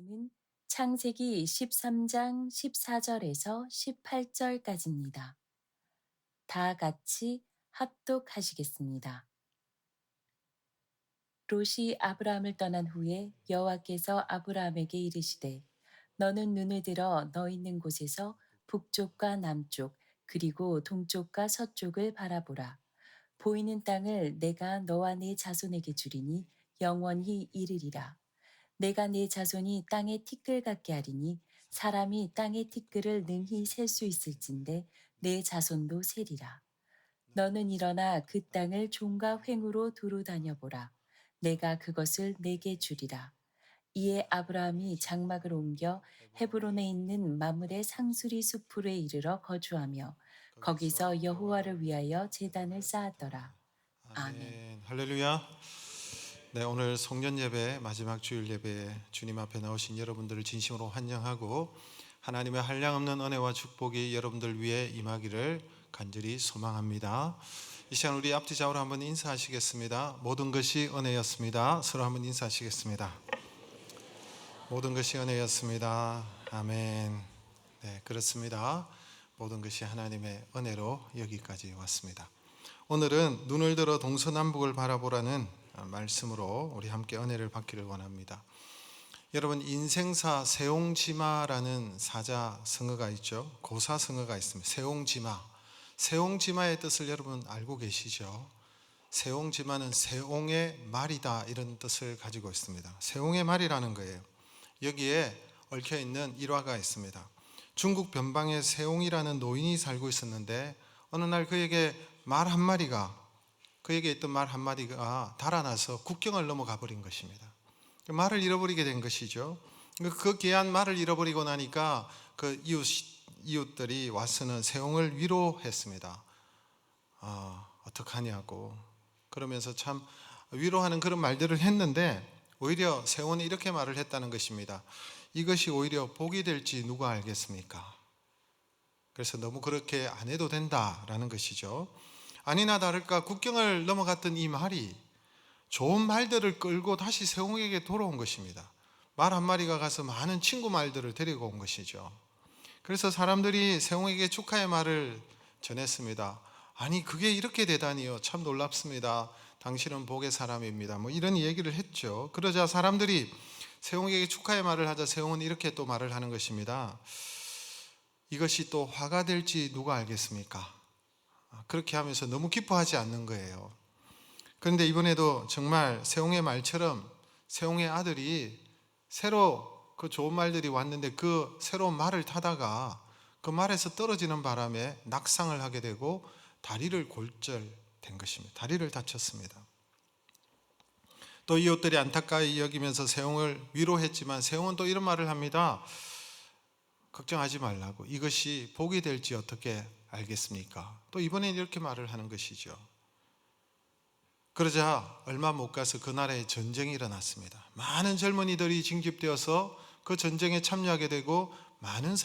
말씀은 창세기 13장 14절에서 18절까지입니다. 다 같이 합독하시겠습니다. 롯이 아브라함을 떠난 후에 여호와께서 아브라함에게 이르시되 너는 눈을 들어 너 있는 곳에서 북쪽과 남쪽 그리고 동쪽과 서쪽을 바라보라. 보이는 땅을 내가 너와 네 자손에게 주리니 영원히 이르리라. 내가 네 자손이 땅의 티끌 같게 하리니 사람이 땅의 티끌을 능히 셀 수 있을진데 내 자손도 세리라. 너는 일어나 그 땅을 종과 횡으로 두루 다녀보라. 내가 그것을 내게 주리라. 이에 아브라함이 장막을 옮겨 헤브론에 있는 마므레 상수리 숲으로 이르러 거주하며 거기서 여호와를 위하여 제단을 쌓았더라. 아멘. 아멘. 할렐루야. 네, 오늘 송년 예배 마지막 주일 예배에 주님 앞에 나오신 여러분들을 진심으로 환영하고 하나님의 한량없는 은혜와 축복이 여러분들 위해 임하기를 간절히 소망합니다. 이 시간 우리 앞뒤 좌우로 한번 인사하시겠습니다. 모든 것이 은혜였습니다. 서로 한번 인사하시겠습니다. 모든 것이 은혜였습니다. 아멘. 네, 그렇습니다. 모든 것이 하나님의 은혜로 여기까지 왔습니다. 오늘은 눈을 들어 동서남북을 바라보라는 말씀으로 우리 함께 은혜를 받기를 원합니다. 여러분, 인생사 세옹지마라는 사자성어가 있죠. 고사성어가 있습니다. 세옹지마. 세옹지마의 뜻을 여러분 알고 계시죠? 세옹지마는 세옹의 말이다, 이런 뜻을 가지고 있습니다. 세옹의 말이라는 거예요. 여기에 얽혀있는 일화가 있습니다. 중국 변방에 세옹이라는 노인이 살고 있었는데 어느 날 그에게 있던 말 한마디가 달아나서 국경을 넘어가 버린 것입니다. 말을 잃어버리게 된 것이죠. 그 귀한 말을 잃어버리고 나니까 그 이웃들이 와서는 세옹을 위로했습니다. 어떡하냐고. 그러면서 참 위로하는 그런 말들을 했는데 오히려 세옹은 이렇게 말을 했다는 것입니다. 이것이 오히려 복이 될지 누가 알겠습니까? 그래서 너무 그렇게 안 해도 된다라는 것이죠. 아니나 다를까 국경을 넘어갔던 이 말이 좋은 말들을 끌고 다시 세옹에게 돌아온 것입니다. 말 한마리가 가서 많은 친구 말들을 데리고 온 것이죠. 그래서 사람들이 세옹에게 축하의 말을 전했습니다. 아니, 그게 이렇게 되다니요. 참 놀랍습니다. 당신은 복의 사람입니다. 이런 얘기를 했죠. 그러자 사람들이 세옹에게 축하의 말을 하자 세옹은 이렇게 또 말을 하는 것입니다. 이것이 또 화가 될지 누가 알겠습니까? 그렇게 하면서 너무 기뻐하지 않는 거예요. 그런데 이번에도 정말 세옹의 말처럼 세옹의 아들이 새로 그 좋은 말들이 왔는데 그 새로운 말을 타다가 그 말에서 떨어지는 바람에 낙상을 하게 되고 다리를 골절된 것입니다. 다리를 다쳤습니다. 또 이웃들이 안타까이 여기면서 세옹을 위로했지만 세옹은 또 이런 말을 합니다. 걱정하지 말라고. 이것이 복이 될지 어떻게 알겠습니까? 또 이번엔 이렇게 말을 하는 것이죠. 그러자 얼마 못 가서 그 나라에 전쟁이 일어났습니다. 많은 젊은이들이 징집되어서 그 전쟁에 참여하게 되고 많은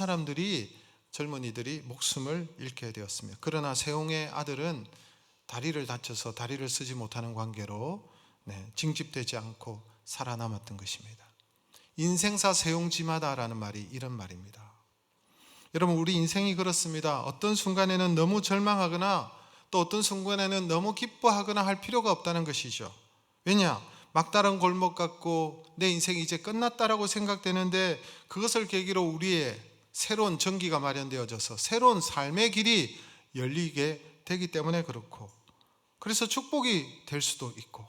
젊은이들이 목숨을 잃게 되었습니다. 그러나 세옹의 아들은 다리를 다쳐서 다리를 쓰지 못하는 관계로 징집되지 않고 살아남았던 것입니다. 인생사 세옹지마다라는 말이 이런 말입니다. 여러분, 우리 인생이 그렇습니다. 어떤 순간에는 너무 절망하거나 또 어떤 순간에는 너무 기뻐하거나 할 필요가 없다는 것이죠. 왜냐? 막다른 골목 같고 내 인생이 이제 끝났다라고 생각되는데 그것을 계기로 우리의 새로운 전기가 마련되어져서 새로운 삶의 길이 열리게 되기 때문에 그렇고, 그래서 축복이 될 수도 있고,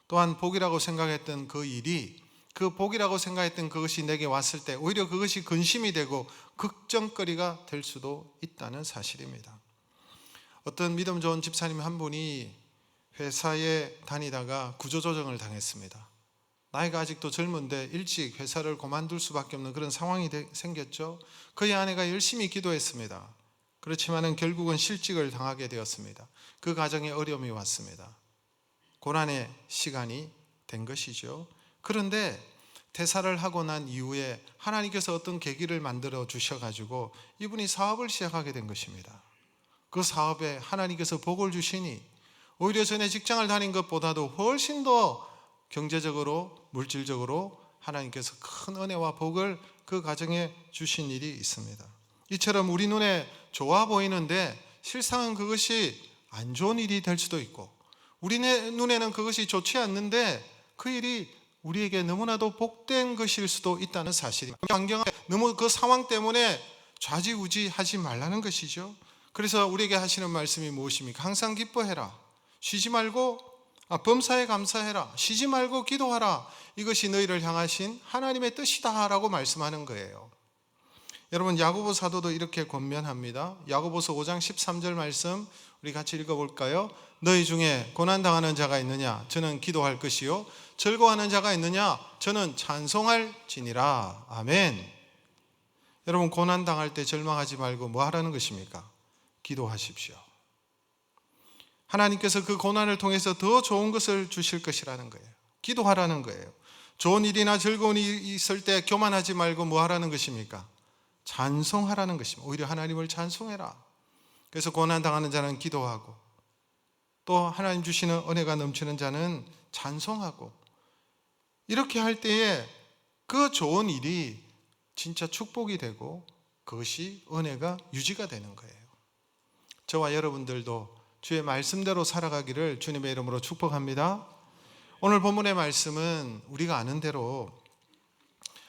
또한 복이라고 생각했던 그 복이라고 생각했던 그것이 내게 왔을 때 오히려 그것이 근심이 되고 걱정거리가 될 수도 있다는 사실입니다. 어떤 믿음 좋은 집사님 한 분이 회사에 다니다가 구조조정을 당했습니다. 나이가 아직도 젊은데 일찍 회사를 그만둘 수밖에 없는 그런 상황이 생겼죠. 그의 아내가 열심히 기도했습니다. 그렇지만 결국은 실직을 당하게 되었습니다. 그 가정에 어려움이 왔습니다. 고난의 시간이 된 것이죠. 그런데 퇴사를 하고 난 이후에 하나님께서 어떤 계기를 만들어 주셔가지고 이분이 사업을 시작하게 된 것입니다. 그 사업에 하나님께서 복을 주시니 오히려 전에 직장을 다닌 것보다도 훨씬 더 경제적으로, 물질적으로 하나님께서 큰 은혜와 복을 그 가정에 주신 일이 있습니다. 이처럼 우리 눈에 좋아 보이는데 실상은 그것이 안 좋은 일이 될 수도 있고, 우리 눈에는 그것이 좋지 않는데 그 일이 우리에게 너무나도 복된 것일 수도 있다는 사실입니다. 너무 그 상황 때문에 좌지우지하지 말라는 것이죠. 그래서 우리에게 하시는 말씀이 무엇입니까? 항상 기뻐해라. 쉬지 말고 범사에 감사해라. 쉬지 말고 기도하라. 이것이 너희를 향하신 하나님의 뜻이다 라고 말씀하는 거예요. 여러분, 야고보 사도도 이렇게 권면합니다. 야고보서 5장 13절 말씀 우리 같이 읽어볼까요? 너희 중에 고난당하는 자가 있느냐? 저는 기도할 것이요. 즐거워하는 자가 있느냐? 저는 찬송할지니라. 아멘. 여러분, 고난당할 때 절망하지 말고 뭐 하라는 것입니까? 기도하십시오. 하나님께서 그 고난을 통해서 더 좋은 것을 주실 것이라는 거예요. 기도하라는 거예요. 좋은 일이나 즐거운 일이 있을 때 교만하지 말고 뭐 하라는 것입니까? 찬송하라는 것입니다. 오히려 하나님을 찬송해라. 그래서 고난당하는 자는 기도하고, 또 하나님 주시는 은혜가 넘치는 자는 찬송하고, 이렇게 할 때에 그 좋은 일이 진짜 축복이 되고 그것이 은혜가 유지가 되는 거예요. 저와 여러분들도 주의 말씀대로 살아가기를 주님의 이름으로 축복합니다. 오늘 본문의 말씀은 우리가 아는 대로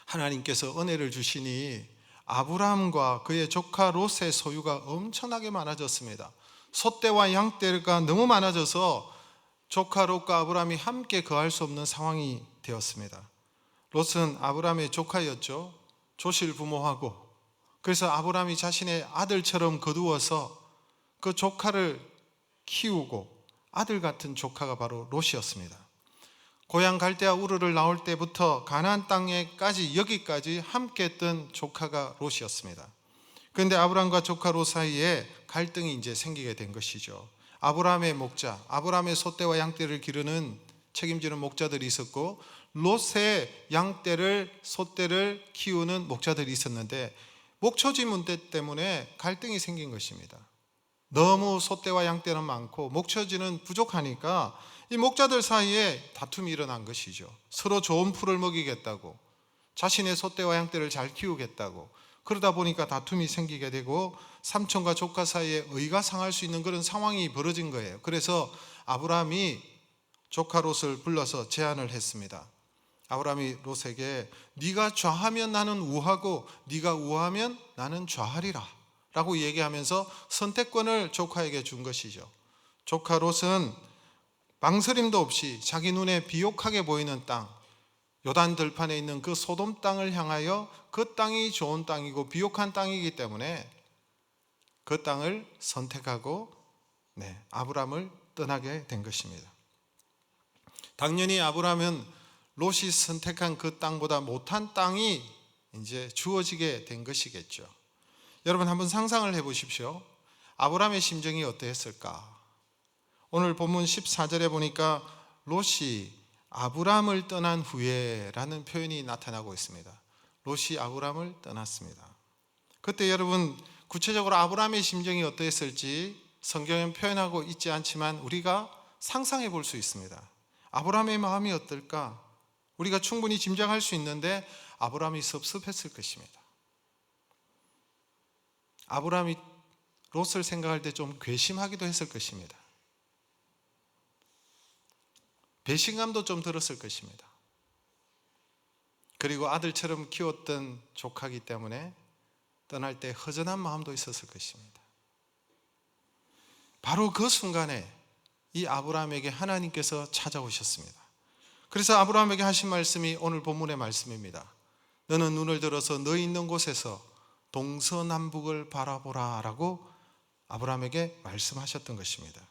하나님께서 은혜를 주시니 아브라함과 그의 조카 롯의 소유가 엄청나게 많아졌습니다. 소떼와 양떼가 너무 많아져서 조카 롯과 아브라함이 함께 거할 수 없는 상황이 되었습니다. 롯은 아브라함의 조카였죠. 조실부모하고, 그래서 아브라함이 자신의 아들처럼 거두어서 그 조카를 키우고, 아들 같은 조카가 바로 롯이었습니다. 고향 갈대아 우르를 나올 때부터 가나안 땅에까지, 여기까지 함께 했던 조카가 롯이었습니다. 그런데 아브라함과 조카 롯 사이에 갈등이 이제 생기게 된 것이죠. 아브라함의 목자, 아브라함의 소떼와 양떼를 기르는 책임지는 목자들이 있었고, 롯의 양떼를, 소떼를 키우는 목자들이 있었는데, 목초지 문제 때문에 갈등이 생긴 것입니다. 너무 소떼와 양떼는 많고 목초지는 부족하니까 이 목자들 사이에 다툼이 일어난 것이죠. 서로 좋은 풀을 먹이겠다고, 자신의 소떼와 양떼를 잘 키우겠다고, 그러다 보니까 다툼이 생기게 되고 삼촌과 조카 사이에 의가 상할 수 있는 그런 상황이 벌어진 거예요. 그래서 아브라함이 조카 롯을 불러서 제안을 했습니다. 아브라함이 롯에게 네가 좌하면 나는 우하고 네가 우하면 나는 좌하리라 라고 얘기하면서 선택권을 조카에게 준 것이죠. 조카 롯은 망설임도 없이 자기 눈에 비옥하게 보이는 땅, 요단 들판에 있는 그 소돔 땅을 향하여, 그 땅이 좋은 땅이고 비옥한 땅이기 때문에 그 땅을 선택하고 아브라함을 떠나게 된 것입니다. 당연히 아브라함은 롯이 선택한 그 땅보다 못한 땅이 이제 주어지게 된 것이겠죠. 여러분, 한번 상상을 해보십시오. 아브라함의 심정이 어떠했을까? 오늘 본문 14절에 보니까 롯이 아브라함을 떠난 후에 라는 표현이 나타나고 있습니다. 롯이 아브라함을 떠났습니다. 그때 여러분, 구체적으로 아브라함의 심정이 어떠했을지 성경은 표현하고 있지 않지만 우리가 상상해 볼 수 있습니다. 아브라함의 마음이 어떨까? 우리가 충분히 짐작할 수 있는데 아브라함이 섭섭했을 것입니다. 아브라함이 롯을 생각할 때 좀 괘씸하기도 했을 것입니다. 배신감도 좀 들었을 것입니다. 그리고 아들처럼 키웠던 조카이기 때문에 떠날 때 허전한 마음도 있었을 것입니다. 바로 그 순간에 이 아브라함에게 하나님께서 찾아오셨습니다. 그래서 아브라함에게 하신 말씀이 오늘 본문의 말씀입니다. 너는 눈을 들어서 너희 있는 곳에서 동서남북을 바라보라 라고 아브라함에게 말씀하셨던 것입니다.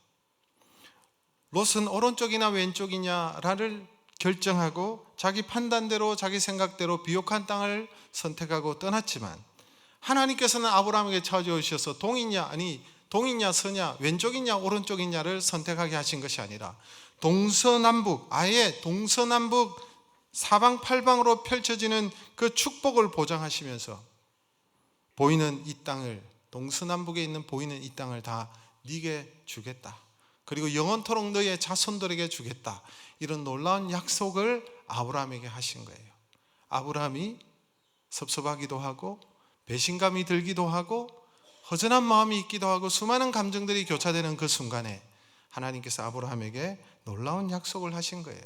롯은 오른쪽이나 왼쪽이냐를 결정하고 자기 판단대로, 자기 생각대로 비옥한 땅을 선택하고 떠났지만, 하나님께서는 아브라함에게 찾아오셔서 동이냐 서냐, 왼쪽이냐 오른쪽이냐를 선택하게 하신 것이 아니라 동서남북, 아예 동서남북 사방팔방으로 펼쳐지는 그 축복을 보장하시면서 보이는 이 땅을, 동서남북에 있는 보이는 이 땅을 다 네게 주겠다, 그리고 영원토록 너의 자손들에게 주겠다, 이런 놀라운 약속을 아브라함에게 하신 거예요. 아브라함이 섭섭하기도 하고 배신감이 들기도 하고 허전한 마음이 있기도 하고 수많은 감정들이 교차되는 그 순간에 하나님께서 아브라함에게 놀라운 약속을 하신 거예요.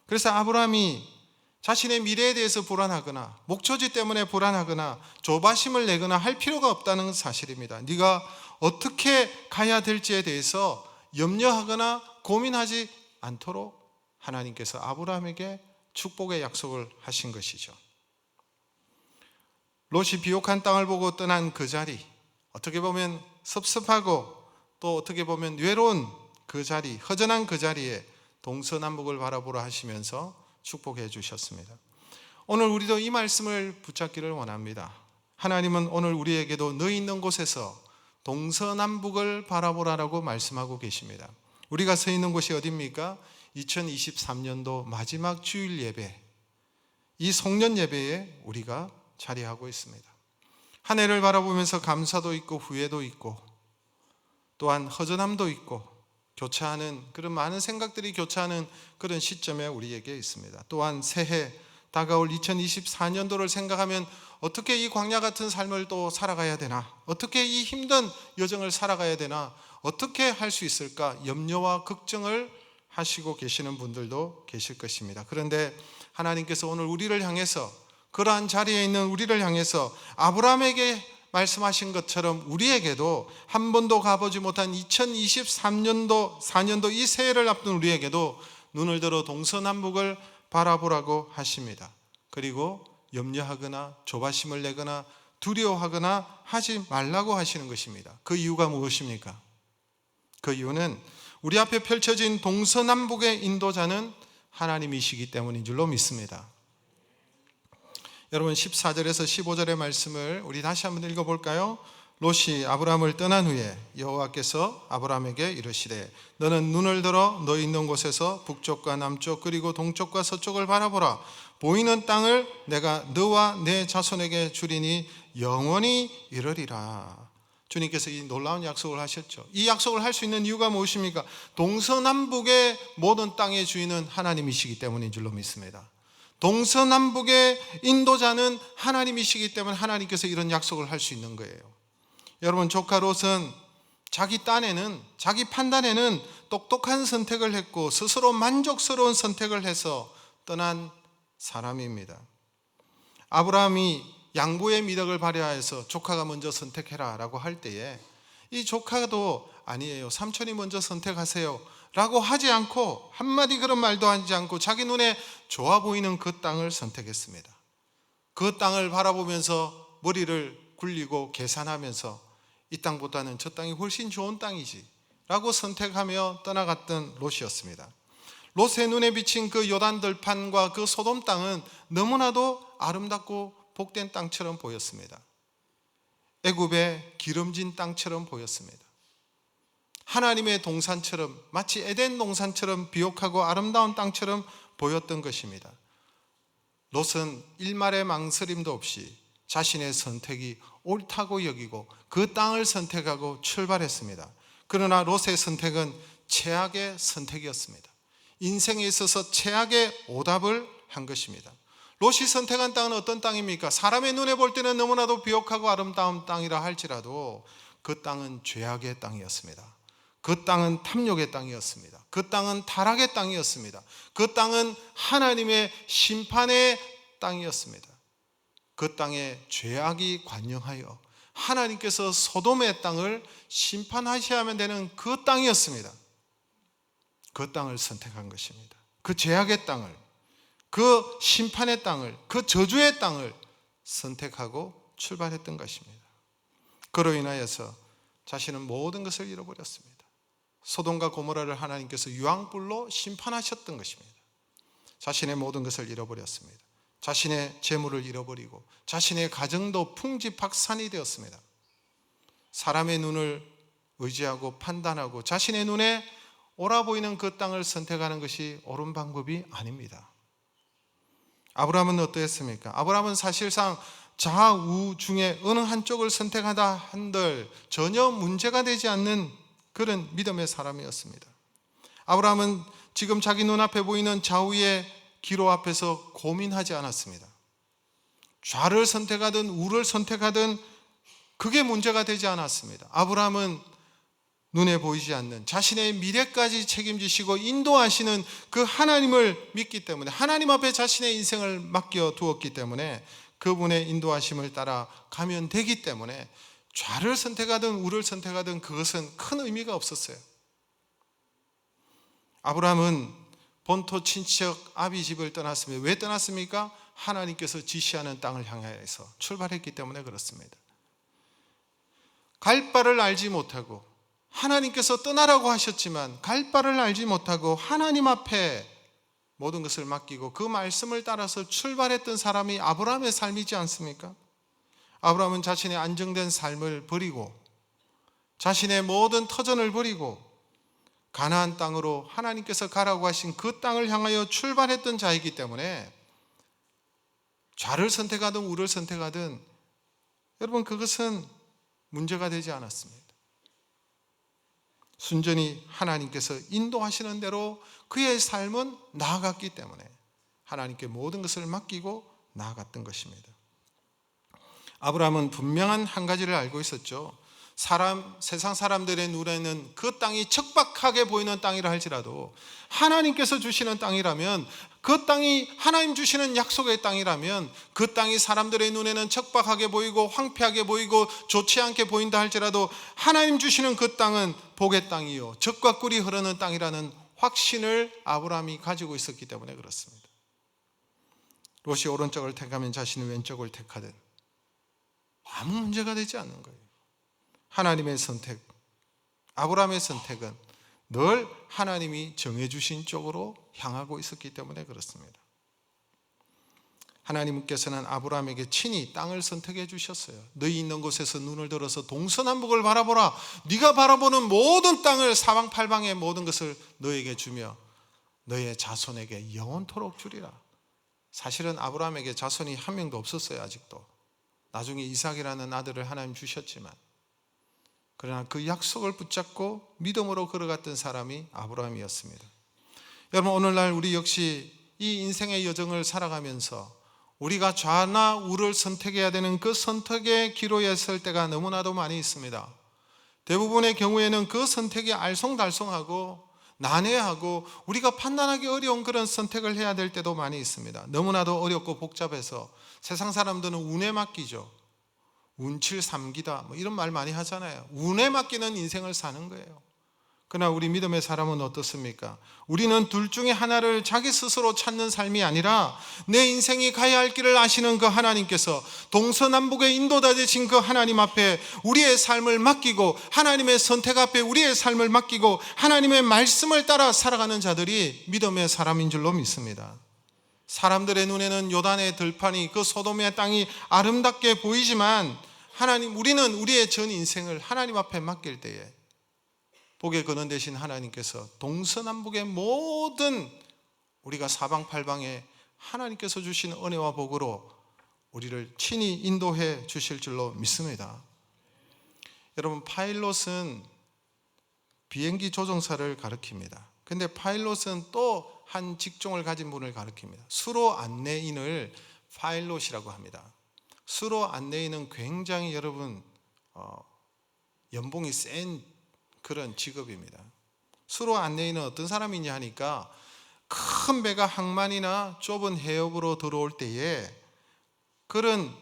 그래서 아브라함이 자신의 미래에 대해서 불안하거나 목초지 때문에 불안하거나 조바심을 내거나 할 필요가 없다는 사실입니다. 네가 어떻게 가야 될지에 대해서 염려하거나 고민하지 않도록 하나님께서 아브라함에게 축복의 약속을 하신 것이죠. 롯이 비옥한 땅을 보고 떠난 그 자리, 어떻게 보면 섭섭하고 또 어떻게 보면 외로운 그 자리, 허전한 그 자리에 동서남북을 바라보라 하시면서 축복해 주셨습니다. 오늘 우리도 이 말씀을 붙잡기를 원합니다. 하나님은 오늘 우리에게도 너희 있는 곳에서 동서남북을 바라보라라고 말씀하고 계십니다. 우리가 서 있는 곳이 어디입니까? 2023년도 마지막 주일 예배, 이 송년 예배에 우리가 자리하고 있습니다. 한 해를 바라보면서 감사도 있고 후회도 있고 또한 허전함도 있고 교차하는 그런 많은 생각들이 교차하는 그런 시점에 우리에게 있습니다. 또한 새해 다가올 2024년도를 생각하면 어떻게 이 광야 같은 삶을 또 살아가야 되나, 어떻게 이 힘든 여정을 살아가야 되나, 어떻게 할 수 있을까 염려와 걱정을 하시고 계시는 분들도 계실 것입니다. 그런데 하나님께서 오늘 우리를 향해서, 그러한 자리에 있는 우리를 향해서 아브라함에게 말씀하신 것처럼 우리에게도 한 번도 가보지 못한 2023년도 4년도 이 새해를 앞둔 우리에게도 눈을 들어 동서남북을 바라보라고 하십니다. 그리고 염려하거나 조바심을 내거나 두려워하거나 하지 말라고 하시는 것입니다. 그 이유가 무엇입니까? 그 이유는 우리 앞에 펼쳐진 동서남북의 인도자는 하나님이시기 때문인 줄로 믿습니다. 여러분 14절에서 15절의 말씀을 우리 다시 한번 읽어볼까요? 롯이 아브라함을 떠난 후에 여호와께서 아브라함에게 이르시되 너는 눈을 들어 너 있는 곳에서 북쪽과 남쪽 그리고 동쪽과 서쪽을 바라보라. 보이는 땅을 내가 너와 내 자손에게 주리니 영원히 이르리라. 주님께서 이 놀라운 약속을 하셨죠. 이 약속을 할 수 있는 이유가 무엇입니까? 동서남북의 모든 땅의 주인은 하나님이시기 때문인 줄로 믿습니다. 동서남북의 인도자는 하나님이시기 때문에 하나님께서 이런 약속을 할 수 있는 거예요. 여러분 조카 롯은 자기 딴에는, 자기 판단에는 똑똑한 선택을 했고 스스로 만족스러운 선택을 해서 떠난 사람입니다. 아브라함이 양보의 미덕을 발휘하여서 조카가 먼저 선택해라 라고 할 때에 이 조카도 아니에요, 삼촌이 먼저 선택하세요 라고 하지 않고 한마디 그런 말도 하지 않고 자기 눈에 좋아 보이는 그 땅을 선택했습니다. 그 땅을 바라보면서 머리를 굴리고 계산하면서 이 땅보다는 저 땅이 훨씬 좋은 땅이지 라고 선택하며 떠나갔던 롯이었습니다. 롯의 눈에 비친 그 요단 들판과 그 소돔 땅은 너무나도 아름답고 복된 땅처럼 보였습니다. 애굽의 기름진 땅처럼 보였습니다. 하나님의 동산처럼, 마치 에덴 동산처럼 비옥하고 아름다운 땅처럼 보였던 것입니다. 롯은 일말의 망설임도 없이 자신의 선택이 옳다고 여기고 그 땅을 선택하고 출발했습니다. 그러나 롯의 선택은 최악의 선택이었습니다. 인생에 있어서 최악의 오답을 한 것입니다. 롯이 선택한 땅은 어떤 땅입니까? 사람의 눈에 볼 때는 너무나도 비옥하고 아름다운 땅이라 할지라도 그 땅은 죄악의 땅이었습니다. 그 땅은 탐욕의 땅이었습니다. 그 땅은 타락의 땅이었습니다. 그 땅은 하나님의 심판의 땅이었습니다. 그 땅에 죄악이 관영하여 하나님께서 소돔의 땅을 심판하셔야만 되는 그 땅이었습니다. 그 땅을 선택한 것입니다. 그 죄악의 땅을, 그 심판의 땅을, 그 저주의 땅을 선택하고 출발했던 것입니다. 그로 인하여서 자신은 모든 것을 잃어버렸습니다. 소돔과 고모라를 하나님께서 유황불로 심판하셨던 것입니다. 자신의 모든 것을 잃어버렸습니다. 자신의 재물을 잃어버리고 자신의 가정도 풍지박산이 되었습니다. 사람의 눈을 의지하고 판단하고 자신의 눈에 옳아 보이는 그 땅을 선택하는 것이 옳은 방법이 아닙니다. 아브라함은 어떠했습니까? 아브라함은 사실상 좌우 중에 어느 한쪽을 선택하다 한들 전혀 문제가 되지 않는 그런 믿음의 사람이었습니다. 아브라함은 지금 자기 눈앞에 보이는 좌우의 기로 앞에서 고민하지 않았습니다. 좌를 선택하든 우를 선택하든 그게 문제가 되지 않았습니다. 아브라함은 눈에 보이지 않는 자신의 미래까지 책임지시고 인도하시는 그 하나님을 믿기 때문에, 하나님 앞에 자신의 인생을 맡겨 두었기 때문에 그분의 인도하심을 따라 가면 되기 때문에 좌를 선택하든 우를 선택하든 그것은 큰 의미가 없었어요. 아브라함은 본토 친척 아비 집을 떠났습니다. 왜 떠났습니까? 하나님께서 지시하는 땅을 향해서 출발했기 때문에 그렇습니다. 갈 바를 알지 못하고, 하나님께서 떠나라고 하셨지만 갈 바를 알지 못하고 하나님 앞에 모든 것을 맡기고 그 말씀을 따라서 출발했던 사람이 아브라함의 삶이지 않습니까? 아브라함은 자신의 안정된 삶을 버리고 자신의 모든 터전을 버리고 가나안 땅으로 하나님께서 가라고 하신 그 땅을 향하여 출발했던 자이기 때문에 좌를 선택하든 우를 선택하든 여러분 그것은 문제가 되지 않았습니다. 순전히 하나님께서 인도하시는 대로 그의 삶은 나아갔기 때문에 하나님께 모든 것을 맡기고 나아갔던 것입니다. 아브라함은 분명한 한 가지를 알고 있었죠. 세상 사람들의 눈에는 그 땅이 척박하게 보이는 땅이라 할지라도 하나님께서 주시는 땅이라면, 그 땅이 하나님 주시는 약속의 땅이라면, 그 땅이 사람들의 눈에는 척박하게 보이고 황폐하게 보이고 좋지 않게 보인다 할지라도 하나님 주시는 그 땅은 복의 땅이요 젖과 꿀이 흐르는 땅이라는 확신을 아브라함이 가지고 있었기 때문에 그렇습니다. 롯이 오른쪽을 택하면 자신이 왼쪽을 택하든 아무 문제가 되지 않는 거예요. 하나님의 선택, 아브라함의 선택은 늘 하나님이 정해주신 쪽으로 향하고 있었기 때문에 그렇습니다. 하나님께서는 아브라함에게 친히 땅을 선택해 주셨어요. 너희 있는 곳에서 눈을 들어서 동서남북을 바라보라. 네가 바라보는 모든 땅을 사방팔방의 모든 것을 너에게 주며 너의 자손에게 영원토록 주리라. 사실은 아브라함에게 자손이 한 명도 없었어요. 아직도. 나중에 이삭이라는 아들을 하나님 주셨지만, 그러나 그 약속을 붙잡고 믿음으로 걸어갔던 사람이 아브라함이었습니다. 여러분, 오늘날 우리 역시 이 인생의 여정을 살아가면서 우리가 좌나 우를 선택해야 되는 그 선택의 기로에 설 때가 너무나도 많이 있습니다. 대부분의 경우에는 그 선택이 알쏭달쏭하고 난해하고 우리가 판단하기 어려운 그런 선택을 해야 될 때도 많이 있습니다. 너무나도 어렵고 복잡해서 세상 사람들은 운에 맡기죠. 운칠삼기다 이런 말 많이 하잖아요. 운에 맡기는 인생을 사는 거예요. 그러나 우리 믿음의 사람은 어떻습니까? 우리는 둘 중에 하나를 자기 스스로 찾는 삶이 아니라 내 인생이 가야 할 길을 아시는 그 하나님께서 동서남북의 인도자 되신 그 하나님 앞에 우리의 삶을 맡기고, 하나님의 선택 앞에 우리의 삶을 맡기고 하나님의 말씀을 따라 살아가는 자들이 믿음의 사람인 줄로 믿습니다. 사람들의 눈에는 요단의 들판이, 그 소돔의 땅이 아름답게 보이지만 우리는 우리의 전 인생을 하나님 앞에 맡길 때에 복의 근원 되신 하나님께서 동서남북의 모든 우리가 사방팔방에 하나님께서 주신 은혜와 복으로 우리를 친히 인도해 주실 줄로 믿습니다. 여러분, 파일럿은 비행기 조종사를 가리킵니다. 근데 파일럿은 또 한 직종을 가진 분을 가리킵니다. 수로 안내인을 파일럿이라고 합니다. 수로 안내인은 굉장히 여러분 연봉이 센 그런 직업입니다. 수로 안내인은 어떤 사람이냐 하니까 큰 배가 항만이나 좁은 해역으로 들어올 때에 그런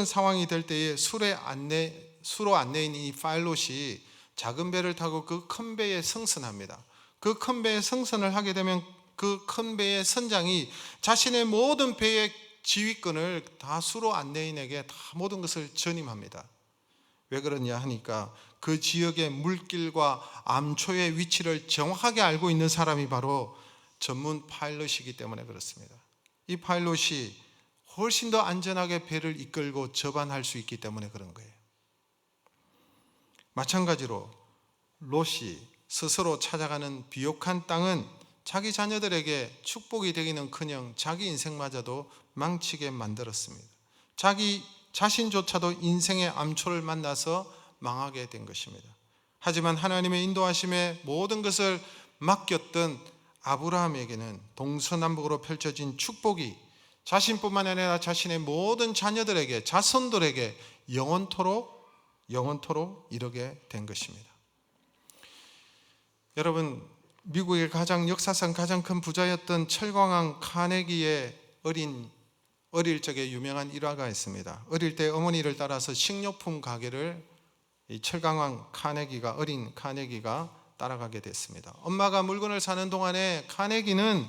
상황이 될 때에 수로 안내인 이 파일럿이 작은 배를 타고 그 큰 배에 승선합니다. 그 큰 배에 승선을 하게 되면 그 큰 배의 선장이 자신의 모든 배의 지휘권을 다 수로 안내인에게 다 모든 것을 전임합니다. 왜 그러냐 하니까 그 지역의 물길과 암초의 위치를 정확하게 알고 있는 사람이 바로 전문 파일럿이기 때문에 그렇습니다. 이 파일럿이 훨씬 더 안전하게 배를 이끌고 접안할 수 있기 때문에 그런 거예요. 마찬가지로 롯이 스스로 찾아가는 비옥한 땅은 자기 자녀들에게 축복이 되기는커녕 자기 인생마저도 망치게 만들었습니다. 자기 자신조차도 인생의 암초를 만나서 망하게 된 것입니다. 하지만 하나님의 인도하심에 모든 것을 맡겼던 아브라함에게는 동서남북으로 펼쳐진 축복이 자신뿐만 아니라 자신의 모든 자녀들에게, 자손들에게 영원토록 이르게 된 것입니다. 여러분, 미국의 역사상 가장 큰 부자였던 철강왕 카네기의 어릴 적에 유명한 일화가 있습니다. 어릴 때 어머니를 따라서 식료품 가게를 이 철강왕 어린 카네기가 따라가게 됐습니다. 엄마가 물건을 사는 동안에 카네기는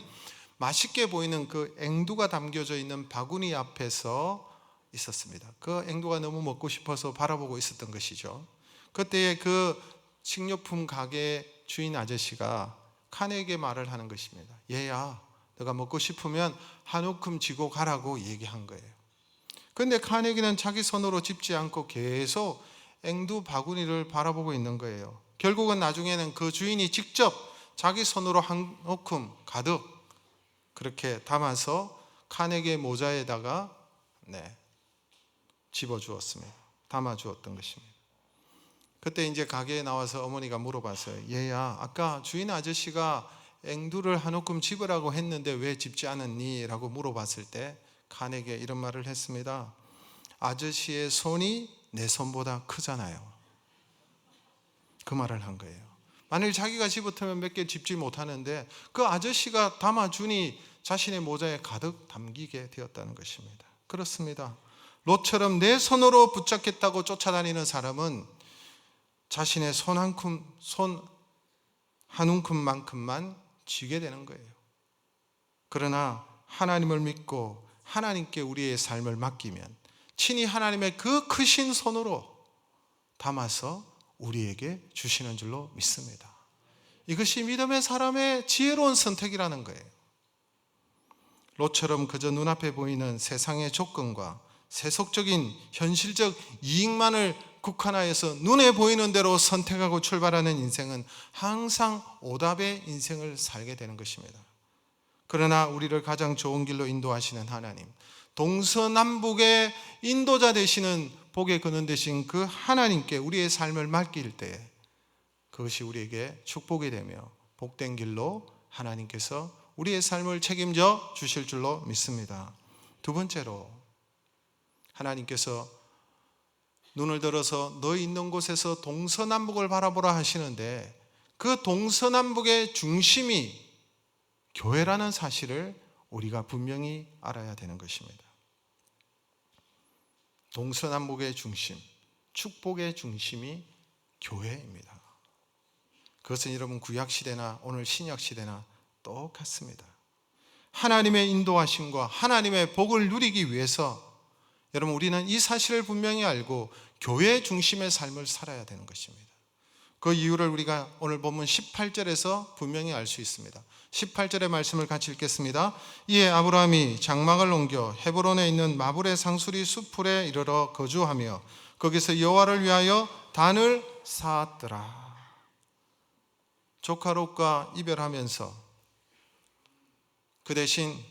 맛있게 보이는 그 앵두가 담겨져 있는 바구니 앞에서 있었습니다. 그 앵두가 너무 먹고 싶어서 바라보고 있었던 것이죠. 그때에 그 식료품 가게 주인 아저씨가 카네기에게 말을 하는 것입니다. 얘야, 너가 먹고 싶으면 한 움큼 쥐고 가라고 얘기한 거예요. 그런데 카네기는 자기 손으로 짚지 않고 계속 앵두 바구니를 바라보고 있는 거예요. 결국은 나중에는 그 주인이 직접 자기 손으로 한 움큼 가득 그렇게 담아서 카네기의 모자에다가 집어주었습니다. 담아주었던 것입니다. 그때 이제 가게에 나와서 어머니가 물어봤어요. 얘야, 아까 주인 아저씨가 앵두를 한 움큼 집으라고 했는데 왜 집지 않았니? 라고 물어봤을 때 카네기가 이런 말을 했습니다. 아저씨의 손이 내 손보다 크잖아요. 그 말을 한 거예요. 만일 자기가 집었으면 몇 개 집지 못하는데 그 아저씨가 담아주니 자신의 모자에 가득 담기게 되었다는 것입니다. 그렇습니다. 롯처럼 내 손으로 붙잡겠다고 쫓아다니는 사람은 자신의 손 한 움큼만큼만 쥐게 되는 거예요. 그러나 하나님을 믿고 하나님께 우리의 삶을 맡기면 친히 하나님의 그 크신 손으로 담아서 우리에게 주시는 줄로 믿습니다. 이것이 믿음의 사람의 지혜로운 선택이라는 거예요. 롯처럼 그저 눈앞에 보이는 세상의 조건과 세속적인 현실적 이익만을 국한하여서 눈에 보이는 대로 선택하고 출발하는 인생은 항상 오답의 인생을 살게 되는 것입니다. 그러나 우리를 가장 좋은 길로 인도하시는 하나님, 동서남북의 인도자 되시는 복의 근원 되신 그 하나님께 우리의 삶을 맡길 때 그것이 우리에게 축복이 되며 복된 길로 하나님께서 우리의 삶을 책임져 주실 줄로 믿습니다. 두 번째로, 하나님께서 눈을 들어서 너희 있는 곳에서 동서남북을 바라보라 하시는데 그 동서남북의 중심이 교회라는 사실을 우리가 분명히 알아야 되는 것입니다. 동서남북의 중심, 축복의 중심이 교회입니다. 그것은 여러분 구약시대나 오늘 신약시대나 똑같습니다. 하나님의 인도하심과 하나님의 복을 누리기 위해서 여러분 우리는 이 사실을 분명히 알고 교회 중심의 삶을 살아야 되는 것입니다. 그 이유를 우리가 오늘 본문 18절에서 분명히 알 수 있습니다. 18절의 말씀을 같이 읽겠습니다. 이에 아브라함이 장막을 옮겨 헤브론에 있는 마불의 상수리 수풀에 이르러 거주하며 거기서 여호와를 위하여 단을 쌓았더라. 조카 롯과 이별하면서 그 대신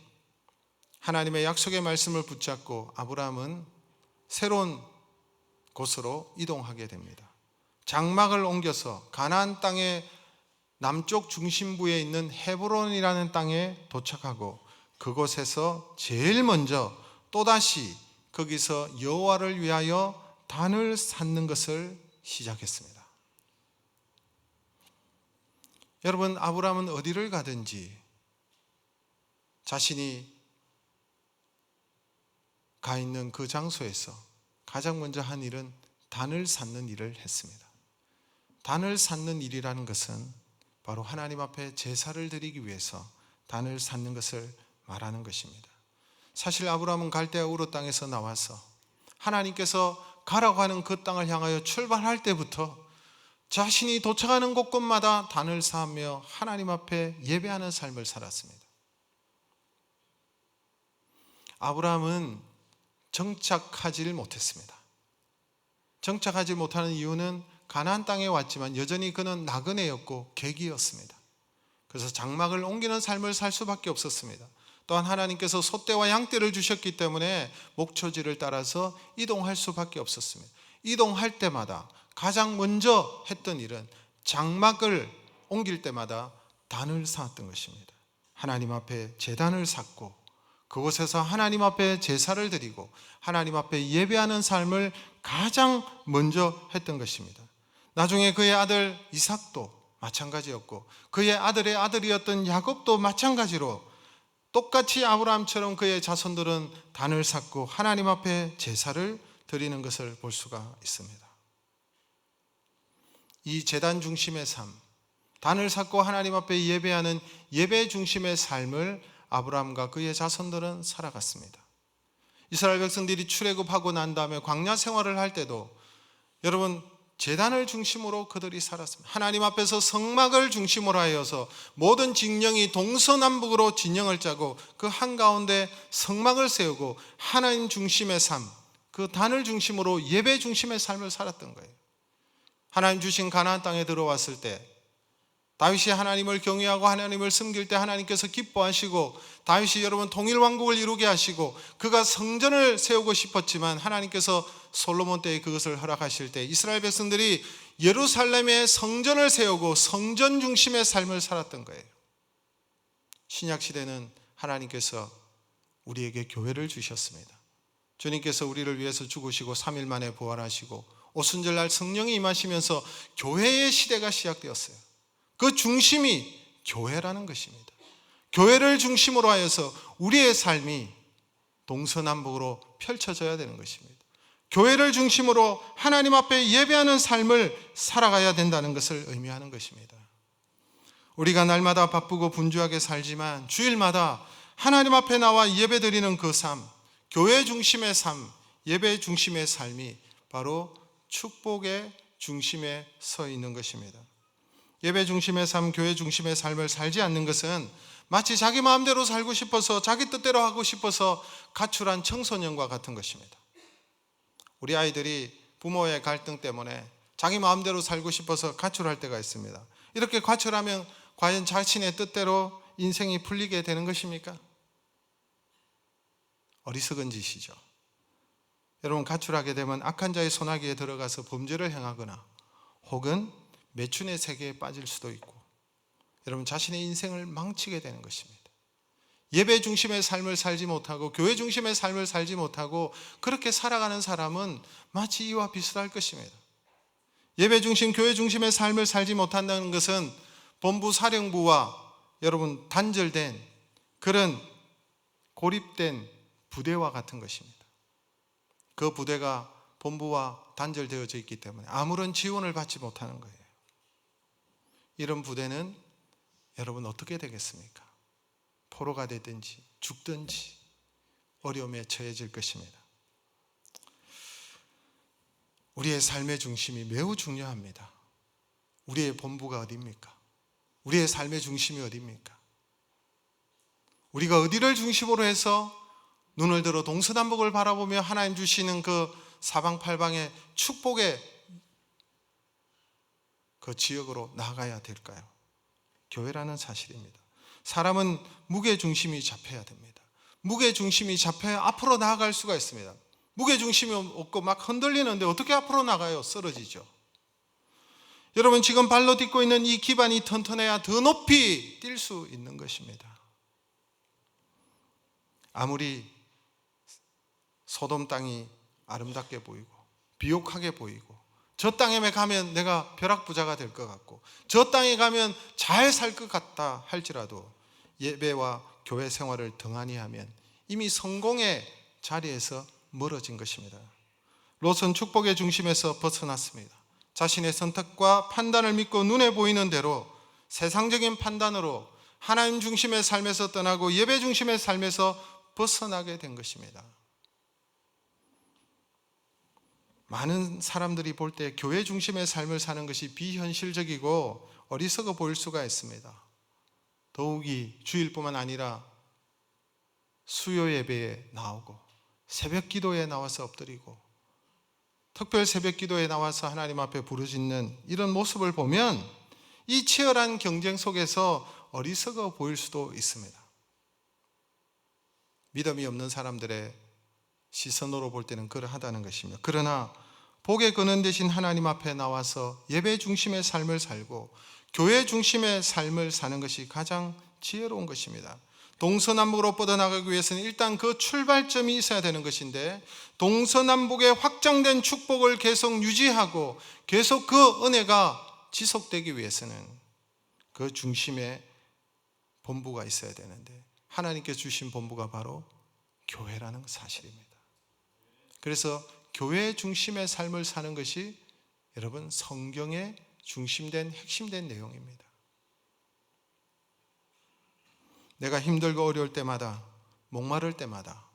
하나님의 약속의 말씀을 붙잡고 아브라함은 새로운 곳으로 이동하게 됩니다. 장막을 옮겨서 가나안 땅의 남쪽 중심부에 있는 헤브론이라는 땅에 도착하고 그곳에서 제일 먼저 또다시 거기서 여호와를 위하여 단을 쌓는 것을 시작했습니다. 여러분, 아브라함은 어디를 가든지 자신이 가 있는 그 장소에서 가장 먼저 한 일은 단을 쌓는 일을 했습니다. 단을 쌓는 일이라는 것은 바로 하나님 앞에 제사를 드리기 위해서 단을 쌓는 것을 말하는 것입니다. 사실 아브라함은 갈대아 우르 땅에서 나와서 하나님께서 가라고 하는 그 땅을 향하여 출발할 때부터 자신이 도착하는 곳곳마다 단을 쌓으며 하나님 앞에 예배하는 삶을 살았습니다. 아브라함은 정착하지 못했습니다. 정착하지 못하는 이유는 가나안 땅에 왔지만 여전히 그는 나그네였고 객이었습니다. 그래서 장막을 옮기는 삶을 살 수밖에 없었습니다. 또한 하나님께서 소떼와 양떼를 주셨기 때문에 목초지를 따라서 이동할 수밖에 없었습니다. 이동할 때마다 가장 먼저 했던 일은 장막을 옮길 때마다 단을 쌓았던 것입니다. 하나님 앞에 제단을 쌓고 그곳에서 하나님 앞에 제사를 드리고 하나님 앞에 예배하는 삶을 가장 먼저 했던 것입니다. 나중에 그의 아들 이삭도 마찬가지였고 그의 아들의 아들이었던 야곱도 마찬가지로 똑같이 아브라함처럼 그의 자손들은 단을 쌓고 하나님 앞에 제사를 드리는 것을 볼 수가 있습니다. 이 제단 중심의 삶, 단을 쌓고 하나님 앞에 예배하는 예배 중심의 삶을 아브라함과 그의 자손들은 살아갔습니다. 이스라엘 백성들이 출애굽하고 난 다음에 광야 생활을 할 때도 여러분 제단을 중심으로 그들이 살았습니다. 하나님 앞에서 성막을 중심으로 하여서 모든 진영이 동서남북으로 진영을 짜고 그 한가운데 성막을 세우고 하나님 중심의 삶, 그 단을 중심으로 예배 중심의 삶을 살았던 거예요. 하나님 주신 가나안 땅에 들어왔을 때 다윗이 하나님을 경외하고 하나님을 섬길 때 하나님께서 기뻐하시고 다윗이 여러분 통일왕국을 이루게 하시고 그가 성전을 세우고 싶었지만 하나님께서 솔로몬 때에 그것을 허락하실 때 이스라엘 백성들이 예루살렘에 성전을 세우고 성전 중심의 삶을 살았던 거예요. 신약시대는 하나님께서 우리에게 교회를 주셨습니다. 주님께서 우리를 위해서 죽으시고 3일 만에 부활하시고 오순절날 성령이 임하시면서 교회의 시대가 시작되었어요. 그 중심이 교회라는 것입니다. 교회를 중심으로 하여서 우리의 삶이 동서남북으로 펼쳐져야 되는 것입니다. 교회를 중심으로 하나님 앞에 예배하는 삶을 살아가야 된다는 것을 의미하는 것입니다. 우리가 날마다 바쁘고 분주하게 살지만 주일마다 하나님 앞에 나와 예배드리는 그 삶, 교회 중심의 삶, 예배 중심의 삶이 바로 축복의 중심에 서 있는 것입니다. 예배 중심의 삶, 교회 중심의 삶을 살지 않는 것은 마치 자기 마음대로 살고 싶어서 자기 뜻대로 하고 싶어서 가출한 청소년과 같은 것입니다. 우리 아이들이 부모의 갈등 때문에 자기 마음대로 살고 싶어서 가출할 때가 있습니다. 이렇게 가출하면 과연 자신의 뜻대로 인생이 풀리게 되는 것입니까? 어리석은 짓이죠. 여러분, 가출하게 되면 악한 자의 소나기에 들어가서 범죄를 행하거나 혹은 매춘의 세계에 빠질 수도 있고 여러분 자신의 인생을 망치게 되는 것입니다. 예배 중심의 삶을 살지 못하고 교회 중심의 삶을 살지 못하고 그렇게 살아가는 사람은 마치 이와 비슷할 것입니다. 예배 중심, 교회 중심의 삶을 살지 못한다는 것은 본부 사령부와 여러분 단절된 그런 고립된 부대와 같은 것입니다. 그 부대가 본부와 단절되어져 있기 때문에 아무런 지원을 받지 못하는 거예요. 이런 부대는 여러분 어떻게 되겠습니까? 포로가 되든지 죽든지 어려움에 처해질 것입니다. 우리의 삶의 중심이 매우 중요합니다. 우리의 본부가 어디입니까? 우리의 삶의 중심이 어디입니까? 우리가 어디를 중심으로 해서 눈을 들어 동서남북을 바라보며 하나님 주시는 그 사방팔방의 축복의 그 지역으로 나아가야 될까요? 교회라는 사실입니다. 사람은 무게중심이 잡혀야 됩니다. 무게중심이 잡혀야 앞으로 나아갈 수가 있습니다. 무게중심이 없고 막 흔들리는데 어떻게 앞으로 나가요? 쓰러지죠. 여러분 지금 발로 딛고 있는 이 기반이 튼튼해야 더 높이 뛸 수 있는 것입니다. 아무리 소돔 땅이 아름답게 보이고 비옥하게 보이고 저 땅에 가면 내가 벼락부자가 될 것 같고 저 땅에 가면 잘 살 것 같다 할지라도 예배와 교회 생활을 등한히 하면 이미 성공의 자리에서 멀어진 것입니다. 롯은 축복의 중심에서 벗어났습니다. 자신의 선택과 판단을 믿고 눈에 보이는 대로 세상적인 판단으로 하나님 중심의 삶에서 떠나고 예배 중심의 삶에서 벗어나게 된 것입니다. 많은 사람들이 볼 때 교회 중심의 삶을 사는 것이 비현실적이고 어리석어 보일 수가 있습니다. 더욱이 주일뿐만 아니라 수요 예배에 나오고 새벽 기도에 나와서 엎드리고 특별 새벽 기도에 나와서 하나님 앞에 부르짖는 이런 모습을 보면 이 치열한 경쟁 속에서 어리석어 보일 수도 있습니다. 믿음이 없는 사람들의 시선으로 볼 때는 그러하다는 것입니다. 그러나 복의 근원 되신 하나님 앞에 나와서 예배 중심의 삶을 살고 교회 중심의 삶을 사는 것이 가장 지혜로운 것입니다. 동서남북으로 뻗어나가기 위해서는 일단 그 출발점이 있어야 되는 것인데, 동서남북의 확장된 축복을 계속 유지하고 계속 그 은혜가 지속되기 위해서는 그 중심에 본부가 있어야 되는데, 하나님께 주신 본부가 바로 교회라는 사실입니다. 그래서 교회 중심의 삶을 사는 것이 여러분 성경에 중심된 핵심된 내용입니다. 내가 힘들고 어려울 때마다, 목마를 때마다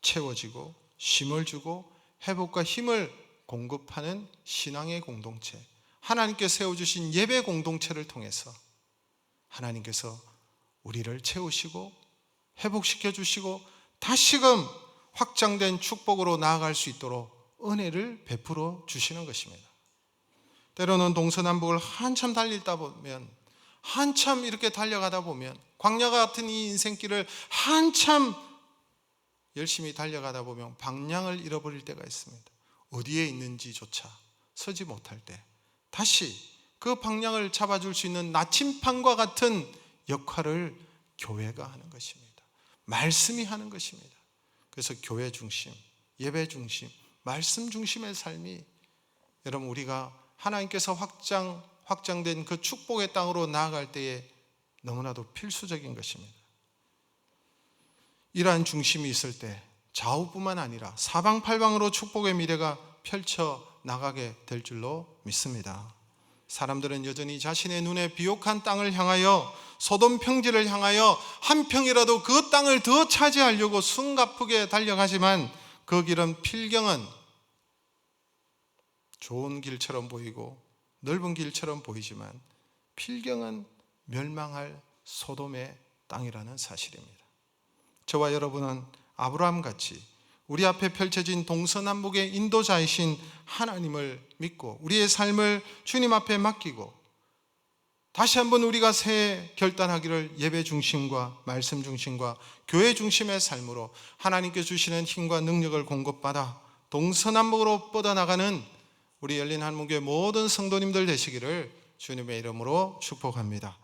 채워지고 쉼을 주고 회복과 힘을 공급하는 신앙의 공동체, 하나님께 세워주신 예배 공동체를 통해서 하나님께서 우리를 채우시고 회복시켜 주시고 다시금 확장된 축복으로 나아갈 수 있도록 은혜를 베풀어 주시는 것입니다. 때로는 동서남북을 한참 달리다 보면, 한참 이렇게 달려가다 보면, 광야 같은 이 인생길을 한참 열심히 달려가다 보면 방향을 잃어버릴 때가 있습니다. 어디에 있는지조차 서지 못할 때 다시 그 방향을 잡아줄 수 있는 나침판과 같은 역할을 교회가 하는 것입니다. 말씀이 하는 것입니다. 그래서 교회 중심, 예배 중심, 말씀 중심의 삶이 여러분 우리가 하나님께서 확장된 그 축복의 땅으로 나아갈 때에 너무나도 필수적인 것입니다. 이러한 중심이 있을 때 좌우뿐만 아니라 사방팔방으로 축복의 미래가 펼쳐 나가게 될 줄로 믿습니다. 사람들은 여전히 자신의 눈에 비옥한 땅을 향하여, 소돔 평지를 향하여 한 평이라도 그 땅을 더 차지하려고 숨가쁘게 달려가지만 그 길은 필경은 좋은 길처럼 보이고 넓은 길처럼 보이지만 필경은 멸망할 소돔의 땅이라는 사실입니다. 저와 여러분은 아브라함같이 우리 앞에 펼쳐진 동서남북의 인도자이신 하나님을 믿고 우리의 삶을 주님 앞에 맡기고 다시 한번 우리가 새해 결단하기를 예배 중심과 말씀 중심과 교회 중심의 삶으로 하나님께 주시는 힘과 능력을 공급받아 동서남북으로 뻗어나가는 우리 열린 한문교회 모든 성도님들 되시기를 주님의 이름으로 축복합니다.